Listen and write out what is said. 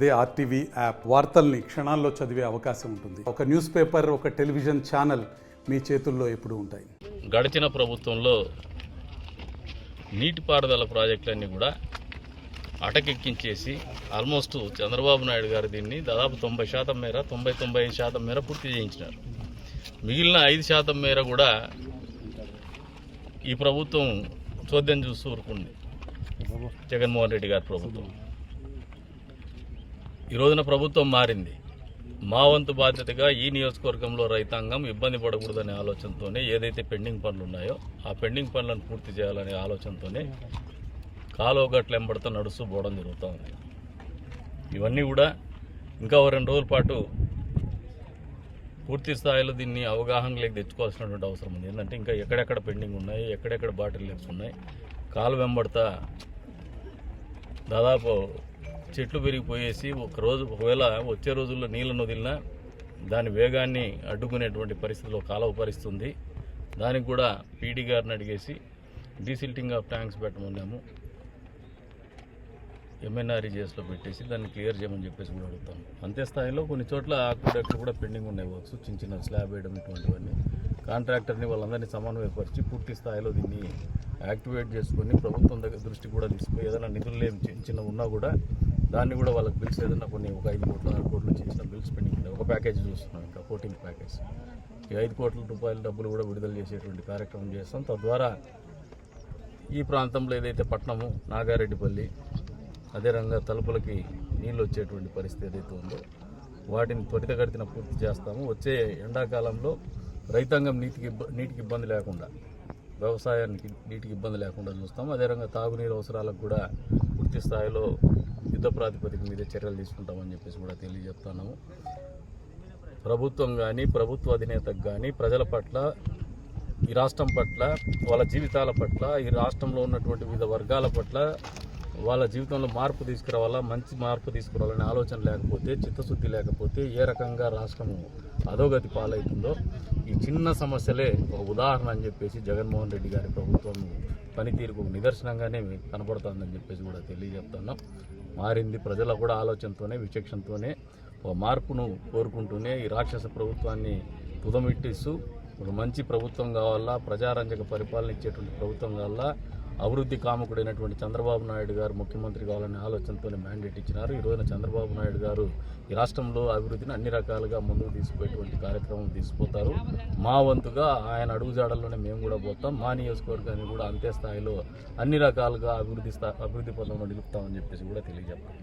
అదే RTV app వార్తల్ని క్షణాల్లో చదివే అవకాశం ఉంటుంది. ఒక న్యూస్ పేపర్, ఒక టెలివిజన్ ఛానల్ మీ చేతుల్లో ఎప్పుడూ ఉంటాయి. గడిచిన ప్రభుత్వంలో నీటిపారుదల ప్రాజెక్టులన్నీ కూడా అటకెక్కించేసి ఆల్మోస్ట్ చంద్రబాబు నాయుడు గారు దీన్ని దాదాపు 90% మేర 95% మేర పూర్తి చేయించినారు. మిగిలిన 5% మేర కూడా ఈ ప్రభుత్వం చోద్యం చూస్తూ ఊరుకుంది. జగన్మోహన్ రెడ్డి గారి ప్రభుత్వం ఈ రోజున ప్రభుత్వం మారింది. మా వంతు బాధ్యతగా ఈ నియోజకవర్గంలో రైతాంగం ఇబ్బంది పడకూడదనే ఆలోచనతోనే ఏదైతే పెండింగ్ పనులు ఉన్నాయో ఆ పెండింగ్ పనులను పూర్తి చేయాలనే ఆలోచనతోనే కాలువ గట్ల ఎంబడితో నడుస్తూ పోవడం జరుగుతూ ఉంది. ఇవన్నీ కూడా ఇంకా 2 రోజుల పాటు పూర్తి స్థాయిలో దీన్ని అవగాహనలోకి తెచ్చుకోవాల్సినటువంటి అవసరం ఉంది. ఏంటంటే ఇంకా ఎక్కడెక్కడ పెండింగ్ ఉన్నాయి, ఎక్కడెక్కడ బాటిల్ లెక్స్ ఉన్నాయి, కాలువ వెంబడతా దాదాపు చెట్లు పెరిగిపోయేసి ఒకవేళ వచ్చే రోజుల్లో నీళ్ళను వదిలినా దాని వేగాన్ని అడ్డుకునేటువంటి పరిస్థితిలో కాలువ పరిస్థితుంది. దానికి కూడా పీడీ గారిని అడిగేసి డీసిల్టింగ్ ఆఫ్ ట్యాంక్స్ పెట్టమన్నాము. ఎంఎన్ఆర్ఈజీఎస్లో పెట్టేసి దాన్ని క్లియర్ చేయమని చెప్పేసి కూడా అడుగుతాము. అంతే స్థాయిలో కొన్ని చోట్ల అక్కడ కూడా పెండింగ్ ఉన్నాయి వర్క్స్, చిన్న స్లాబ్ వేయడం ఇటువంటివన్నీ. కాంట్రాక్టర్ని వాళ్ళందరినీ సమన్వయపరిచి పూర్తి స్థాయిలో దీన్ని యాక్టివేట్ చేసుకొని ప్రభుత్వం దగ్గర దృష్టి కూడా తీసుకుని ఏదైనా నిధులు చిన్న ఉన్నా కూడా దాన్ని కూడా వాళ్ళకి బిల్స్ ఏదైనా కొన్ని ఒక 5 కోట్లు 6 కోట్లు చిన్న బిల్స్ పెండింగ్ ఉన్నాయి. ఒక ప్యాకేజ్ చూస్తున్నాం, ఇంకా 14th ప్యాకేజ్. ఈ 5 కోట్ల రూపాయల డబ్బులు కూడా విడుదల చేసేటువంటి కార్యక్రమం చేస్తాం. తద్వారా ఈ ప్రాంతంలో ఏదైతే పట్టణము నాగారెడ్డిపల్లి అదే రంగా తలుపులకి నీళ్ళు వచ్చేటువంటి పరిస్థితి ఏదైతే ఉందో వాటిని త్వరితగతిన పూర్తి చేస్తాము. వచ్చే ఎండాకాలంలో రైతాంగం నీటికి ఇబ్బంది లేకుండా, వ్యవసాయానికి నీటికి ఇబ్బంది లేకుండా చూస్తాము. అదే రంగా తాగునీరు అవసరాలకు కూడా పూర్తి స్థాయిలో యుద్ధ ప్రాతిపదిక మీద చర్యలు తీసుకుంటామని చెప్పేసి కూడా తెలియజెప్తున్నాము. ప్రభుత్వం కానీ, ప్రభుత్వ అధినేతకు కానీ ప్రజల పట్ల, ఈ రాష్ట్రం పట్ల, వాళ్ళ జీవితాల పట్ల, ఈ రాష్ట్రంలో ఉన్నటువంటి వివిధ వర్గాల పట్ల వాళ్ళ జీవితంలో మార్పు తీసుకురావాలా, మంచి మార్పు తీసుకురావాలనే ఆలోచన లేకపోతే, చిత్తశుద్ధి లేకపోతే ఏ రకంగా రాష్ట్రము అధోగతి పాలవుతుందో ఈ చిన్న సమస్యలే ఒక ఉదాహరణ అని చెప్పేసి జగన్మోహన్ రెడ్డి గారి ప్రభుత్వం పనితీరుకు నిదర్శనంగానే కనపడుతుందని చెప్పేసి కూడా తెలియజెప్తున్నాం. మారింది ప్రజల కూడా ఆలోచనతోనే, విచక్షణతోనే, ఒక మార్పును కోరుకుంటూనే ఈ రాక్షస ప్రభుత్వాన్ని తుదమిట్టిస్తూ ఒక మంచి ప్రభుత్వం కావాలా, ప్రజారంజక పరిపాలన ఇచ్చేటువంటి ప్రభుత్వం కావాలా, అభివృద్ధి కాముకుడైనటువంటి చంద్రబాబు నాయుడు గారు ముఖ్యమంత్రి కావాలనే ఆలోచనతోనే మ్యాండేట్ ఇచ్చినారు. ఈ రోజున చంద్రబాబు నాయుడు గారు ఈ రాష్ట్రంలో అభివృద్ధిని అన్ని రకాలుగా ముందుకు తీసుకుపోయేటువంటి కార్యక్రమం తీసుకుపోతారు. మా వంతుగా ఆయన అడుగుజాడల్లోనే మేము కూడా పోతాం. మా నియోజకవర్గాన్ని కూడా అంతే స్థాయిలో అన్ని రకాలుగా అభివృద్ధి పనులను నిలుపుతామని చెప్పేసి కూడా తెలియజేస్తాం.